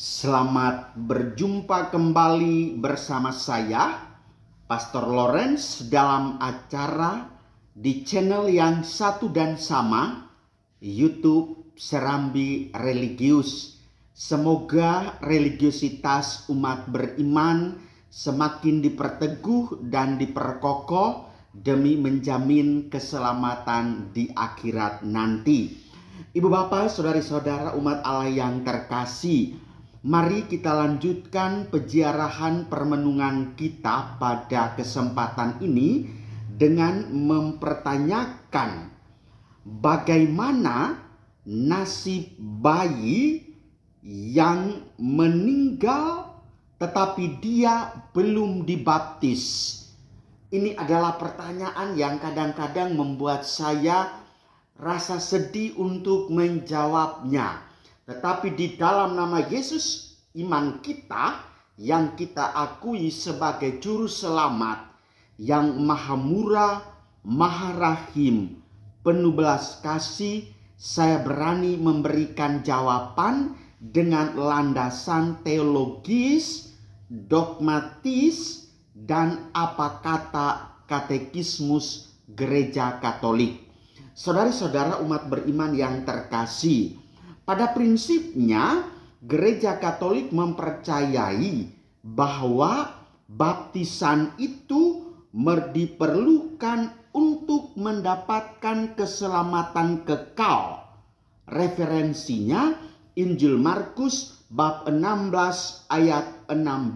Selamat berjumpa kembali bersama saya, Pastor Lawrence, dalam acara di channel yang satu dan sama, YouTube Serambi Religius. Semoga religiusitas umat beriman semakin diperteguh dan diperkokoh demi menjamin keselamatan di akhirat nanti. Ibu bapak, saudari-saudara umat Allah yang terkasih, mari kita lanjutkan peziarahan permenungan kita pada kesempatan ini dengan mempertanyakan bagaimana nasib bayi yang meninggal tetapi dia belum dibaptis. Ini adalah pertanyaan yang kadang-kadang membuat saya rasa sedih untuk menjawabnya. Tetapi di dalam nama Yesus, iman kita yang kita akui sebagai juru selamat yang maha murah, maha rahim, penuh belas kasih, saya berani memberikan jawaban dengan landasan teologis, dogmatis, dan apa kata katekismus Gereja Katolik. Saudari-saudara umat beriman yang terkasih, pada prinsipnya Gereja Katolik mempercayai bahwa baptisan itu diperlukan untuk mendapatkan keselamatan kekal. Referensinya Injil Markus bab 16 ayat 16.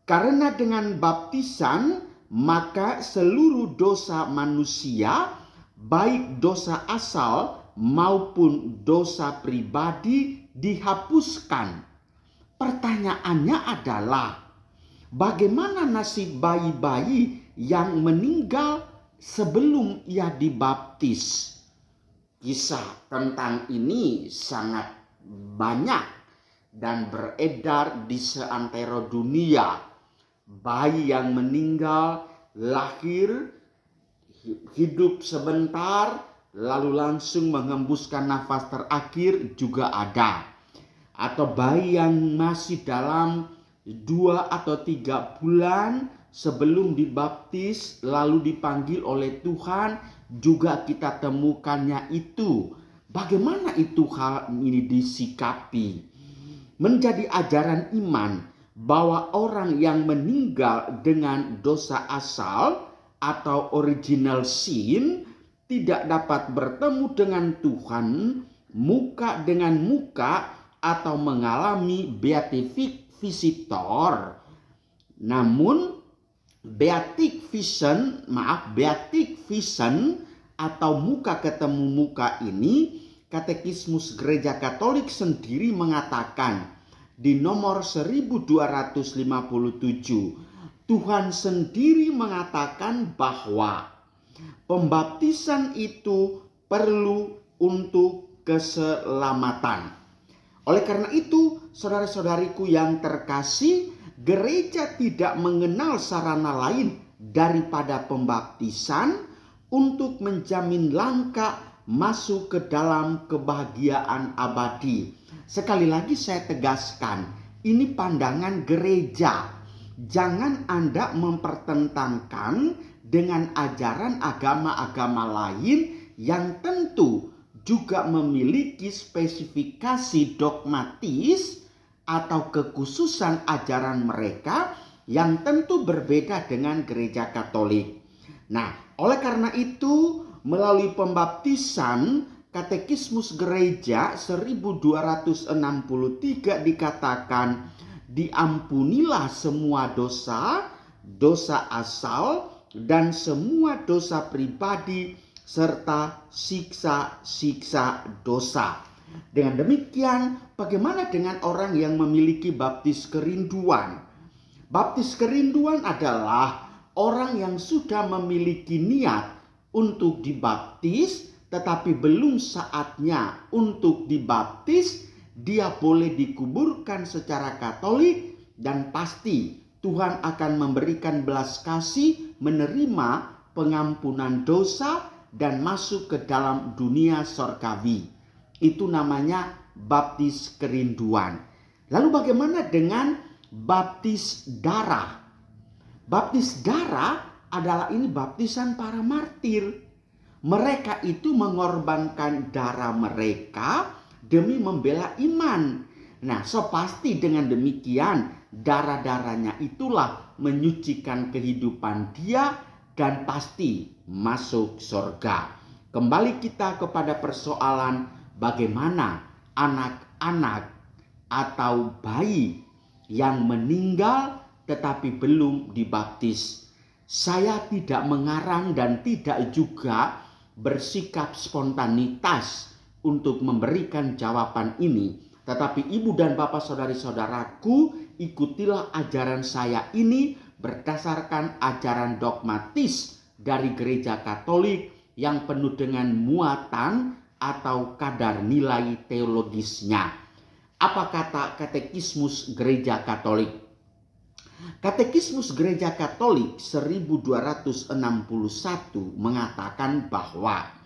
Karena dengan baptisan maka seluruh dosa manusia, baik dosa asal maupun dosa pribadi, dihapuskan. Pertanyaannya adalah, bagaimana nasib bayi-bayi yang meninggal sebelum ia dibaptis? Kisah tentang ini sangat banyak dan beredar di seantero dunia. Bayi yang meninggal, lahir, hidup sebentar, lalu langsung mengembuskan nafas terakhir juga ada. Atau bayi yang masih dalam 2 atau 3 bulan sebelum dibaptis lalu dipanggil oleh Tuhan, juga kita temukannya itu. Bagaimana itu hal ini disikapi? Menjadi ajaran iman bahwa orang yang meninggal dengan dosa asal atau original sin tidak dapat bertemu dengan Tuhan muka dengan muka atau mengalami beatific visitor. Namun beatific vision atau muka ketemu muka ini, katekismus Gereja Katolik sendiri mengatakan di nomor 1257, Tuhan sendiri mengatakan bahwa pembaptisan itu perlu untuk keselamatan. Oleh karena itu, saudara-saudariku yang terkasih, gereja tidak mengenal sarana lain daripada pembaptisan untuk menjamin langkah masuk ke dalam kebahagiaan abadi. Sekali lagi saya tegaskan, ini pandangan gereja. Jangan Anda mempertentangkan dengan ajaran agama-agama lain yang tentu juga memiliki spesifikasi dogmatis atau kekhususan ajaran mereka yang tentu berbeda dengan Gereja Katolik. Nah, oleh karena itu, melalui pembaptisan, Katekismus Gereja 1263 dikatakan, diampunilah semua dosa, dosa asal, dan semua dosa pribadi serta siksa-siksa dosa. Dengan demikian, bagaimana dengan orang yang memiliki baptis kerinduan? Baptis kerinduan adalah orang yang sudah memiliki niat untuk dibaptis, tetapi belum saatnya untuk dibaptis. Dia boleh dikuburkan secara Katolik dan pasti Tuhan akan memberikan belas kasih, menerima pengampunan dosa dan masuk ke dalam dunia sorgawi. Itu namanya baptis kerinduan. Lalu bagaimana dengan baptis darah? Baptis darah adalah ini baptisan para martir. Mereka itu mengorbankan darah mereka demi membela iman. Nah, pasti dengan demikian darah-darahnya itulah menyucikan kehidupan dia dan pasti masuk surga. Kembali kita kepada persoalan bagaimana anak-anak atau bayi yang meninggal tetapi belum dibaptis. Saya tidak mengarang dan tidak juga bersikap spontanitas untuk memberikan jawaban ini. Tetapi ibu dan bapak saudari-saudaraku, ikutilah ajaran saya ini berdasarkan ajaran dogmatis dari gereja Katolik yang penuh dengan muatan atau kadar nilai teologisnya. Apa kata Katekismus Gereja Katolik? Katekismus Gereja Katolik 1261 mengatakan bahwa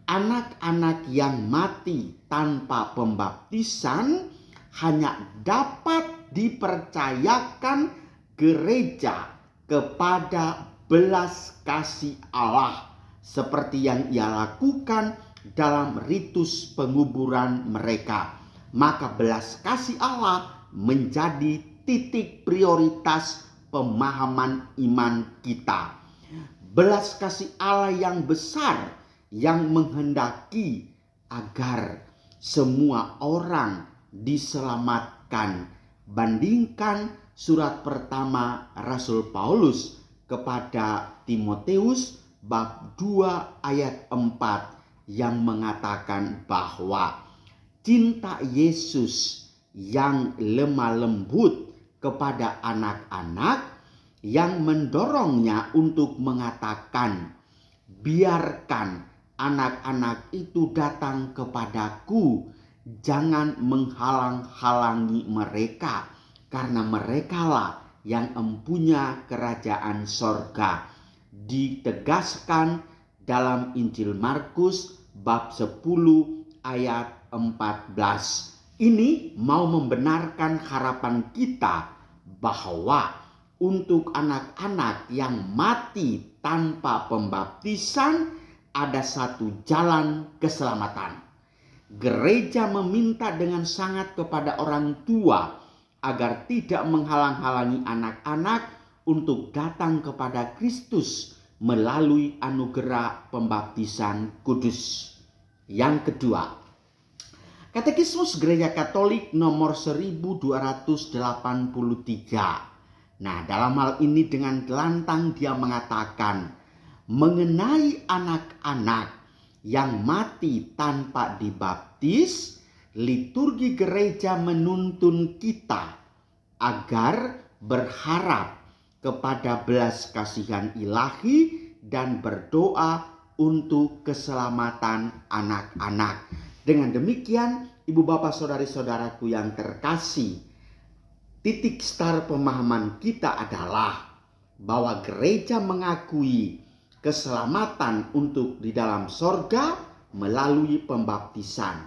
anak-anak yang mati tanpa pembaptisan hanya dapat dipercayakan gereja kepada belas kasih Allah seperti yang ia lakukan dalam ritus penguburan mereka. Maka belas kasih Allah menjadi titik prioritas pemahaman iman kita. Belas kasih Allah yang besar yang menghendaki agar semua orang diselamatkan. Bandingkan surat pertama Rasul Paulus kepada Timoteus bab 2 ayat 4 yang mengatakan bahwa cinta Yesus yang lemah lembut kepada anak-anak yang mendorongnya untuk mengatakan, biarkan anak-anak itu datang kepadaku, jangan menghalang-halangi mereka, karena merekalah yang mempunyai kerajaan sorga. Ditegaskan dalam Injil Markus bab 10 ayat 14. Ini mau membenarkan harapan kita bahwa untuk anak-anak yang mati tanpa pembaptisan ada satu jalan keselamatan. Gereja meminta dengan sangat kepada orang tua agar tidak menghalang-halangi anak-anak untuk datang kepada Kristus melalui anugerah pembaptisan kudus. Yang kedua, Katekismus Gereja Katolik nomor 1283. Nah, dalam hal ini dengan lantang dia mengatakan mengenai anak-anak yang mati tanpa dibaptis, liturgi gereja menuntun kita agar berharap kepada belas kasihan ilahi dan berdoa untuk keselamatan anak-anak. Dengan demikian, ibu bapak saudari-saudaraku yang terkasih, titik start pemahaman kita adalah bahwa gereja mengakui keselamatan untuk di dalam sorga melalui pembaptisan.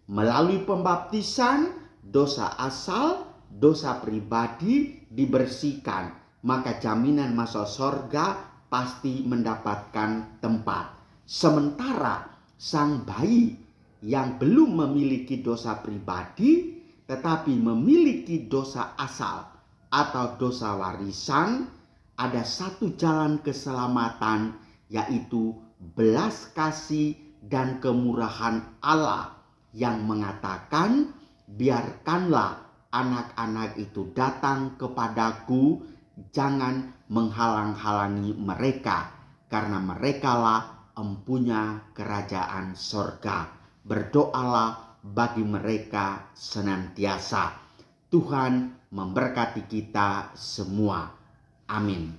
Melalui pembaptisan, dosa asal, dosa pribadi dibersihkan. Maka jaminan masuk sorga pasti mendapatkan tempat. Sementara sang bayi yang belum memiliki dosa pribadi tetapi memiliki dosa asal atau dosa warisan, ada satu jalan keselamatan, yaitu belas kasih dan kemurahan Allah yang mengatakan, biarkanlah anak-anak itu datang kepadaku, jangan menghalang-halangi mereka, karena merekalah empunya kerajaan sorga. Berdoalah bagi mereka senantiasa. Tuhan memberkati kita semua. Amin.